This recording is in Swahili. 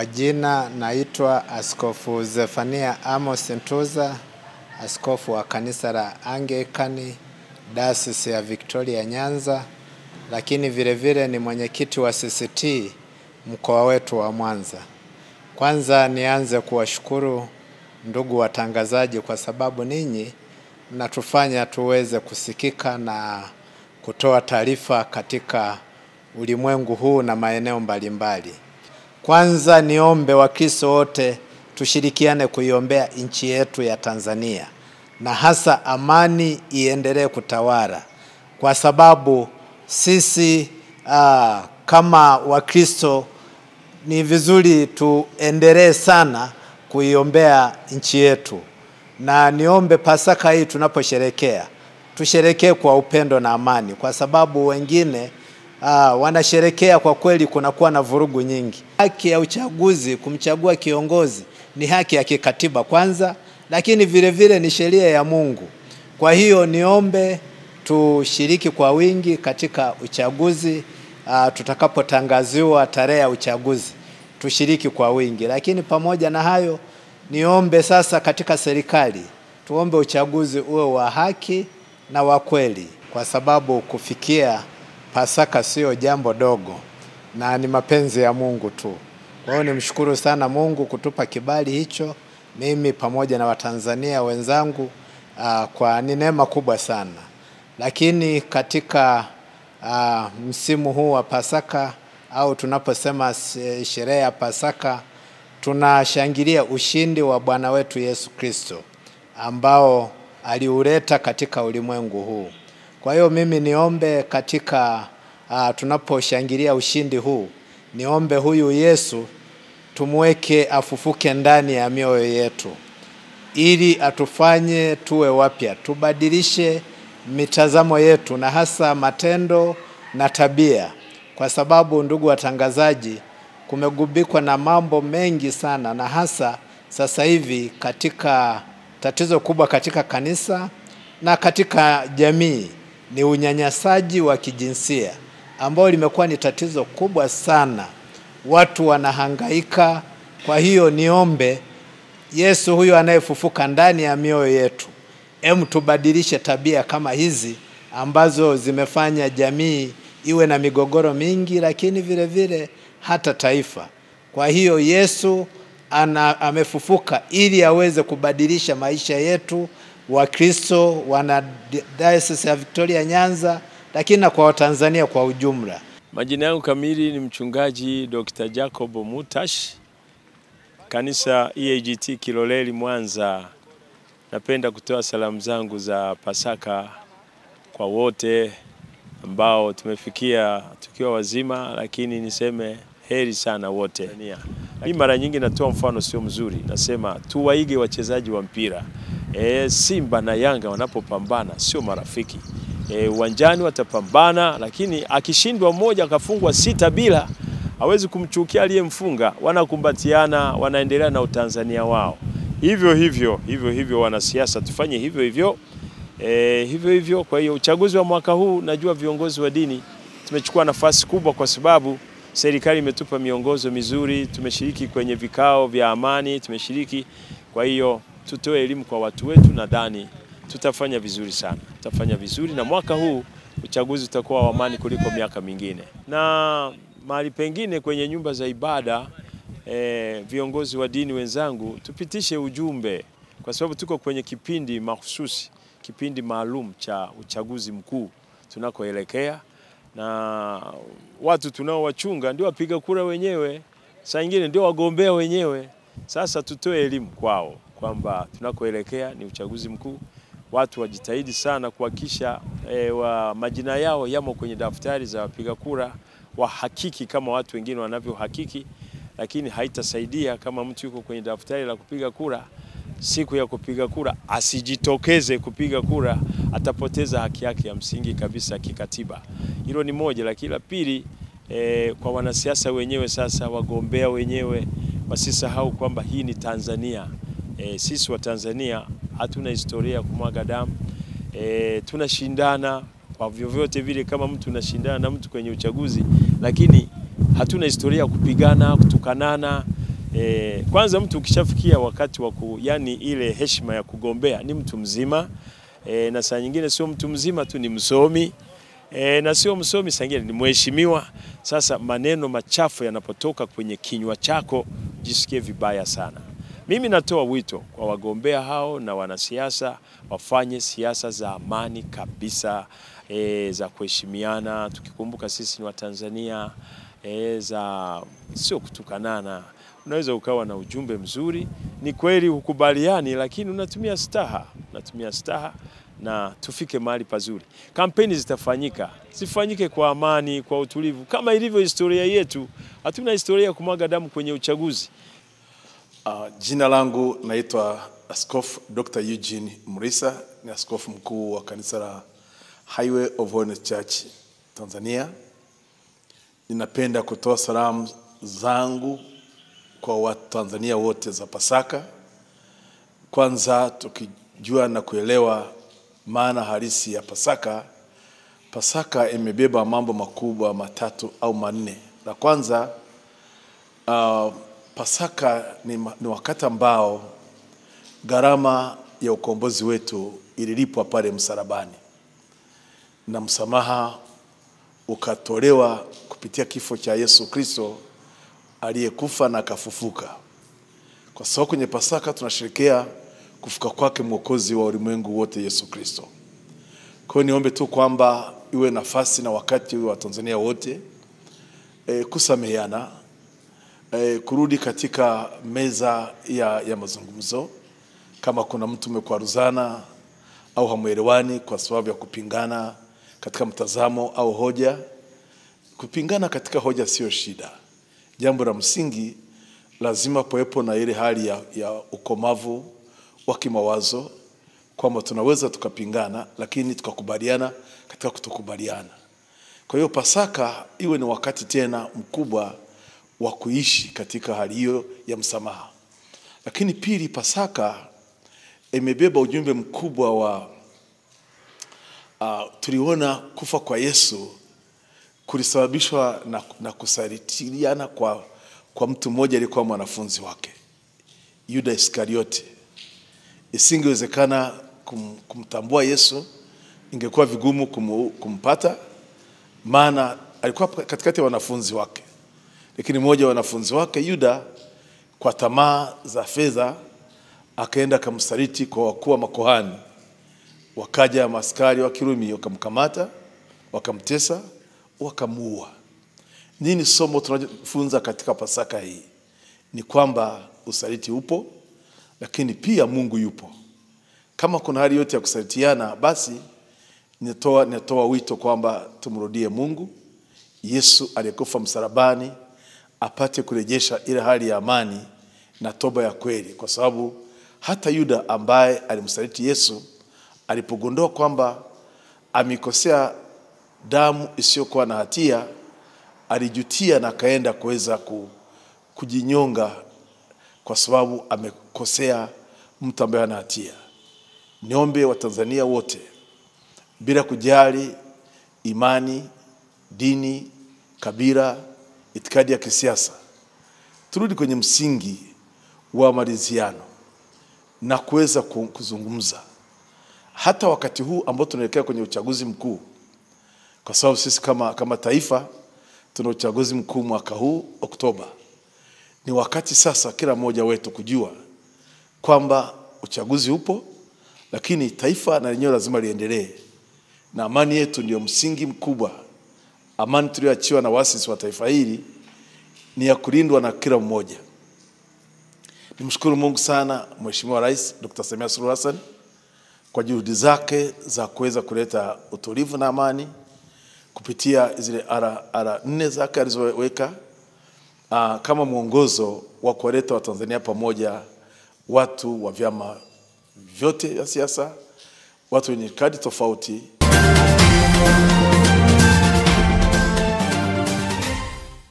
Kwa jina naitwa Askofu Zefania Amos Ntuza, askofu wa kanisa la Anglikana Dayosisi ya Victoria Nyanza, lakini vile vile ni mwenyekiti wa CCT mkoa wetu wa Mwanza. Kwanza nianze kuwashukuru ndugu watangazaji kwa sababu ninyi mnatufanya tuweze kusikika na kutoa taarifa katika ulimwengu huu na maeneo mbalimbali. Kwanza niombe Wakristo wote tushirikiane kuiombea nchi yetu ya Tanzania na hasa amani iendelee kutawala, kwa sababu sisi kama Wakristo ni vizuri tuendelee sana kuiombea nchi yetu. Na niombe Pasaka hii tunaposherekea, tusherekee kwa upendo na amani, kwa sababu wengine wanasherekea kwa kweli kunakuwa na vurugu nyingi. Haki ya uchaguzi kumchagua kiongozi ni haki ya kikatiba kwanza, lakini vile vile ni sheria ya Mungu. Kwa hiyo niombe tushiriki kwa wingi katika uchaguzi, tutakapotangaziwa tarehe ya uchaguzi tushiriki kwa wingi. Lakini pamoja na hayo niombe sasa katika serikali tuombe uchaguzi uwe wa haki na wa kweli, kwa sababu kufikia Pasaka sio jambo dogo na ni mapenzi ya Mungu tu. Kwa hiyo nimshukuru sana Mungu kutupa kibali hicho, mimi pamoja na Watanzania wenzangu, kwa ni neema kubwa sana. Lakini katika msimu huu wa Pasaka au tunaposema sherehe ya Pasaka, tunashangilia ushindi wa Bwana wetu Yesu Kristo ambao aliuleta katika ulimwengu huu. Kwa hiyo mimi niombe katika tunaposhangilia ushindi huu, niombe huyu Yesu tumweke afufuke ndani ya mioyo yetu, ili atufanye tuwe wapya, tubadilishe mitazamo yetu na hasa matendo na tabia. Kwa sababu ndugu watangazaji, kumegubikwa na mambo mengi sana, na hasa sasa hivi katika tatizo kubwa katika kanisa na katika jamii ni unyanyasaji wa kijinsia, ambao limekuwa ni tatizo kubwa sana. Watu wanahangaika. Kwa hiyo niombe Yesu huyu anayefufuka ndani ya mioyo yetu, tubadilishe tabia kama hizi ambazo zimefanya jamii iwe na migogoro mingi, lakini vile vile hata taifa. Kwa hiyo Yesu amefufuka ili aweze kubadilisha maisha yetu wa Kristo, wana Dayosisi ya Victoria Nyanza, lakini na kwa Watanzania kwa ujumla. Majina yangu kamili ni mchungaji Dr. Jacob Mutash, kanisa EAGT Kiloleli Mwanza. Napenda kutoa salamu zangu za Pasaka kwa wote ambao tumefikia tukiwa wazima, lakini niseme heri sana wote. Mimi mara nyingi natoa mfano sio mzuri, nasema tuwaige wachezaji wa mpira. Simba na Yanga wanapopambana sio marafiki. Uwanjani watapambana, lakini akishindwa mmoja akafungwa 6-0, hawezi kumchukia aliyemfunga. Wanakumbatiana, wanaendelea na utanzania wao. Hivyo hivyo wanasiasa tufanye hivyo hivyo. Kwa hiyo uchaguzi wa mwaka huu, najua viongozi wa dini tumechukua nafasi kubwa, kwa sababu serikali imetupa miongozo mizuri, tumeshiriki kwenye vikao vya amani, tumeshiriki. Kwa hiyo tutoe elimu kwa watu wetu, nadhani tutafanya vizuri sana. Tutafanya vizuri na mwaka huu uchaguzi utakuwa wa amani kuliko miaka mingine. Na mahali pengine kwenye nyumba za ibada, viongozi wa dini wenzangu, tupitishe ujumbe, kwa sababu tuko kwenye kipindi mahususi, kipindi maalum cha uchaguzi mkuu tunakoelekea, na watu tunaowachunga ndio wapiga kura wenyewe, saa nyingine ndio wagombea wenyewe. Sasa tutoe elimu kwao kwamba tunakoelekea ni uchaguzi mkuu. Watu wajitahidi sana kuhakikisha majina yao yamo kwenye daftari za wapiga kura, wahakiki kama watu wengine wanavyohakiki. Lakini haitasaidia kama mtu yuko kwenye daftari la kupiga kura, siku ya kupiga kura asijitokeze kupiga kura, atapoteza haki yake ya msingi kabisa kikatiba. Hilo ni moja. Lakini la pili, kwa wanasiasa wenyewe sasa, wagombea wenyewe wasisahau kwamba hii ni Tanzania. Sisi wa Tanzania hatuna historia ya kumwaga damu. Tunashindana kwa vyovyote vile, kama mtu unashindana na mtu kwenye uchaguzi, lakini hatuna historia ya kupigana, kutukanana. Kwanza mtu ukishafikia wakati wa yani ile heshima ya kugombea ni mtu mzima, na saa nyingine sio mtu mzima tu, ni msomi, na sio msomi saa nyingine ni mheshimiwa. Sasa maneno machafu yanapotoka kwenye kinywa chako, jisikie vibaya sana. Mimi natoa wito kwa wagombea hao na wanasiasa wafanye siasa za amani kabisa, za kuheshimiana, tukikumbuka sisi ni Watanzania, za sio kutukanana. Unaweza ukawa na ujumbe mzuri, ni kweli hukubaliani, lakini unatumia staha na tufike mahali pazuri. Kampeni zifanyike kwa amani, kwa utulivu, kama ilivyo historia yetu. Hatuna historia ya kumwaga damu kwenye uchaguzi. Jina langu naitwa Askofu Dr. Eugene Murisa, ni askofu mkuu wa kanisa la Highway of Holiness Church Tanzania. Ninapenda kutoa salamu zangu kwa Watanzania wote za Pasaka. Kwanza tukijua na kuelewa maana halisi ya Pasaka. Pasaka imebeba mambo makubwa matatu au manne. La kwanza, Pasaka ni wakati ambao gharama ya ukombozi wetu ililipwa pale msalabani, na msamaha ukatolewa kupitia kifo cha Yesu Kristo aliyekufa na akafufuka. Kwa sababu kwenye Pasaka tunasherehekea kufuka kwake Mwokozi wa ulimwengu wote, Yesu Kristo. Kwa hiyo niombe tu kwamba iwe nafasi na wakati wa Tanzania wote kusameheana, kurudi katika meza ya mazungumzo. Kama kuna mtu mmekwaruzana au hamuelewani kwa sababu ya kupingana katika mtazamo au hoja, kupingana katika hoja sio shida. Jambo la msingi, lazima poepo na ile hali ya ukomavu wa kimawazo, kwamba tunaweza tukapingana lakini tukakubaliana katika kutokubaliana. Kwa hiyo Pasaka iwe ni wakati tena mkubwa wa kuishi katika hali hiyo ya msamaha. Lakini pili, Pasaka imebeba ujumbe mkubwa wa tuliona kufa kwa Yesu kulisababishwa na kusalitiana kwa mtu mmoja aliyekuwa mwanafunzi wake, Yuda Iskariote. Isingewezekana kumtambua Yesu, ingekuwa vigumu kumpata, maana alikuwa katikati ya wanafunzi wake. Lakini mmoja wa wanafunzi wake, Yuda, kwa tamaa za fedha akaenda kumsaliti kwa wakuu wa makuhani. Wakaja maaskari wa Kirumi wakamkamata, wakamtesa, wakamuua. Nini somo tunajifunza katika Pasaka hii? Ni kwamba usaliti upo, lakini pia Mungu yupo. Kama kuna hali yote ya kusalitiana, basi nitoa wito kwamba tumrudie Mungu. Yesu aliyekufa msalabani apate kurejesha ile hali ya amani na toba ya kweli, kwa sababu hata Yuda ambaye alimsaliti Yesu alipogundua kwamba amekosea damu isiyokuwa na hatia, alijutia na kaenda kuweza kujinyonga kwa sababu amekosea mtu ambaye ana hatia. Niombe Watanzania wote, bila kujali imani, dini, kabila, itikadi ya kisiasa, turudi kwenye msingi wa maridhiano na kuweza kuzungumza. Hata wakati huu ambao tunaelekea kwenye uchaguzi mkuu, kwa sababu sisi kama taifa tuna uchaguzi mkuu mwaka huu Oktoba. Ni wakati sasa kila mmoja wetu kujua kwamba uchaguzi upo, lakini taifa na lenyewe lazima liendelee, na amani yetu ndio msingi mkubwa. Amani tuliyoachiwa na waasisi wa taifa hili ni ya kulindwa na kila mmoja. Nimshukuru Mungu sana Mheshimiwa Rais Dr. Samia Suluhu Hassan kwa juhudi zake za kuweza kuleta utulivu na amani kupitia zile ara 4 zake alizoweka kama mwongozo wa kuleta Watanzania pamoja, watu wa vyama vyote vya siasa, watu wenye kadi tofauti.